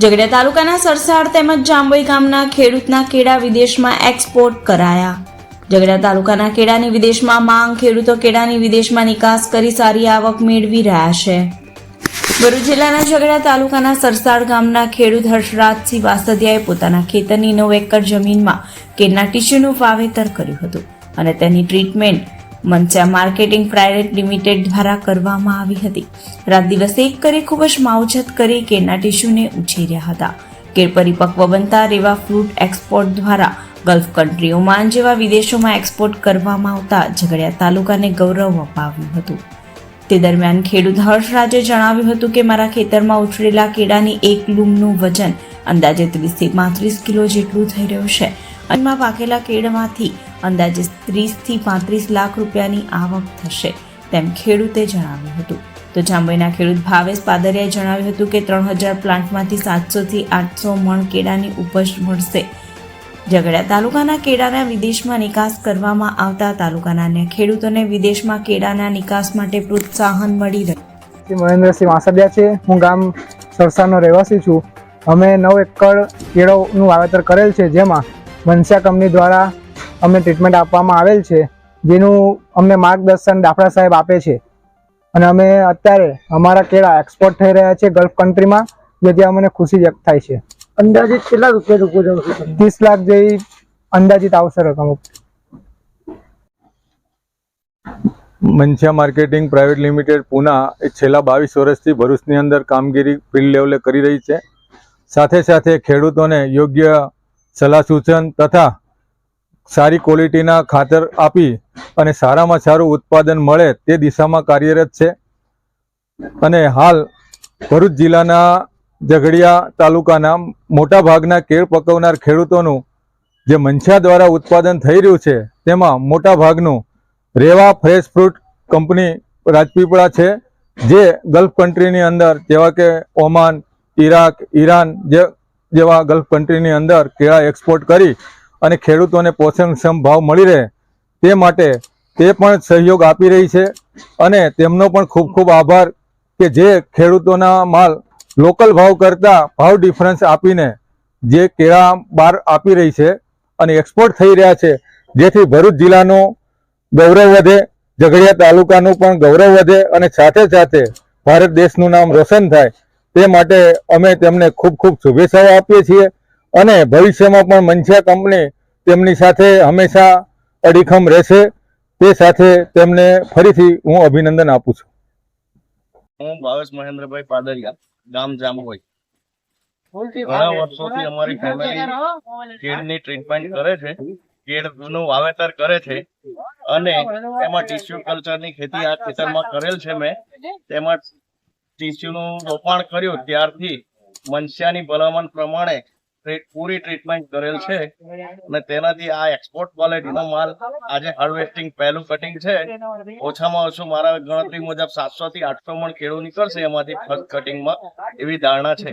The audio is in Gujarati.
ઝઘડિયા તાલુકાના સરસાડ તેમજ જાંબોઈ ગામના ખેડૂતના કેળા વિદેશમાં એક્સપોર્ટ કરાયા. ઝઘડિયા તાલુકાના કેળાની વિદેશમાં માંગ, ખેડૂતો કેળાની વિદેશમાં નિકાસ કરી સારી આવક મેળવી રહ્યા છે. ભરૂચ જિલ્લાના ઝઘડિયા તાલુકાના સરસાડ ગામના ખેડૂત હર્ષરાજસિંહ વાસદિયાએ પોતાના ખેતરની 9 એકર જમીનમાં કેળના ટીસ્યુનું વાવેતર કર્યું હતું અને તેની ટ્રીટમેન્ટ મનસ્યા માર્કેટિંગ પ્રાઇવેટ લિમિટેડ દ્વારા કરવામાં આવી હતી. રાત દિવસ એક કરી ખૂબ જ માવજત કરી કેળના ટીસ્યુને ઉછેર્યા હતા. કેળ પરિપક્વ બનતા રેવા ફ્રૂટ એક્સપોર્ટ દ્વારા ગલ્ફ કન્ટ્રી, ઓમાન જેવા વિદેશોમાં એક્સપોર્ટ કરવામાં આવતા ઝઘડિયા તાલુકાને ગૌરવ અપાવ્યું હતું. તે દરમિયાન ખેડૂત હર્ષરાજે જણાવ્યું હતું કે મારા ખેતરમાં ઉછળેલા કેળાની એક લૂમનું વજન અંદાજે 30 થી 35 કિલો જેટલું થઈ રહ્યું છે. અનમાં પાકેલા કેળમાંથી અંદાજે 30 થી 35 લાખ રૂપિયાની આવક થશે તેમ ખેડૂતે જણાવ્યું હતું. તો જાંબોઈના ખેડૂત ભાવેશ પાદરિયાએ જણાવ્યું હતું કે 3000 પ્લાન્ટમાંથી 700 થી 800 મણ કેળાની ઉપજ મળશે. ઝઘડિયા તાલુકાના કેળાના વિદેશમાં નિકાસ કરવામાં આવતા તાલુકાના અન્ય ખેડૂતોને વિદેશમાં કેળાના નિકાસ માટે પ્રોત્સાહન મળી રહ્યું. મહેન્દ્રસિંહ વાસદિયા છે. હું ગામ સરસાનો રહેવાસી છું. અમે 9 એકર કેળાનું વાવેતર કરેલ છે, જેમાં મનસ્યા કંપની દ્વારા અમને ટ્રીટમેન્ટ આપવામાં આવેલ છે, જેનું અમને માર્ગદર્શન દાફડા સાહેબ આપે છે. અને અમે અત્યારે અમારા કેળા એક્સપોર્ટ થઈ રહ્યા છે ગલ્ફ કન્ટ્રીમાં, જેથી અમને ખુશી વ્યક્ત થાય છે. અંદાજિત કેટલા રૂપિયા ઉપજ આવશે? 30 લાખ જેવી અંદાજિત આવશે રકમ. મનસ્યા માર્કેટિંગ પ્રાઇવેટ લિમિટેડ પૂના એ છેલ્લા 22 વર્ષથી ભરૂચની અંદર કામગીરી ફિલ્ડ લેવલે કરી રહી છે. સાથે સાથે ખેડૂતોને યોગ્ય સલાહ સૂચન તથા સારી ક્વોલિટીના ખાતર આપી અને સારામાં સારું ઉત્પાદન મળે તે દિશામાં કાર્યરત છે. અને હાલ ભરૂચ જિલ્લાના ઝઘડિયા તાલુકાના મોટા ભાગના કેળ પકવનાર ખેડૂતોનું જે મનસ્યા દ્વારા ઉત્પાદન થઈ રહ્યું છે, તેમાં મોટા ભાગનું રેવા ફ્રેશ ફ્રૂટ કંપની રાજપીપળા છે, જે ગલ્ફ કન્ટ્રીની અંદર જેવા કે ઓમાન, ઈરાક, ઈરાન જેવા ગલ્ફ કન્ટ્રીની અંદર કેળા એક્સપોર્ટ કરી અને ખેડૂતોને પોષણક્ષમ ભાવ મળી રહે તે માટે તે પણ સહયોગ આપી રહી છે. અને તેમનો પણ ખૂબ ખૂબ આભાર કે જે ખેડૂતોના માલ લોકલ ભાવ કરતાં ભાવ ડિફરન્સ આપીને જે કેળા બહાર આપી રહી છે અને એક્સપોર્ટ થઈ રહ્યા છે, જેથી ભરૂચ જિલ્લાનું ગૌરવ વધે, ઝઘડિયા તાલુકાનું પણ ગૌરવ વધે અને સાથે સાથે ભારત દેશનું નામ રોશન થાય. તે માટે અમે તેમને ખૂબ ખૂબ શુભેચ્છાઓ આપીએ છીએ અને ભવિષ્યમાં પણ મનસ્યા કંપની તેમની સાથે હંમેશા અડીખમ રહેશે. તે સાથે તેમને ફરીથી હું અભિનંદન આપું છું. હું ભાવેશ મહેન્દ્રભાઈ પાદરિયા, ગામ જાંબોઈ. ઘણા વર્ષોથી અમારી ફેમિલી કેળની ટ્રીટમેન્ટ કરે છે, કેળનું વાવેતર કરે છે અને એમાં ટીસ્યુ કલ્ચરની ખેતી આ ખેતરમાં કરેલ છે. મેં તેમાં ટીસ્યુનું રોપાણ કર્યું ત્યારથી મનસ્યાની ભલામણ પ્રમાણે પૂરી ટ્રીટમેન્ટ કરેલ છે અને તેનાથી આ એક્સપોર્ટ ક્વોલિટીનો માલ આજે હાર્વેસ્ટિંગ પહેલું કટિંગ છે. ઓછામાં ઓછું મારા ગણતરી મુજબ 700 થી 800 મણ કેળું નીકળશે એમાંથી ફર્સ્ટ કટિંગમાં, એવી ધારણા છે.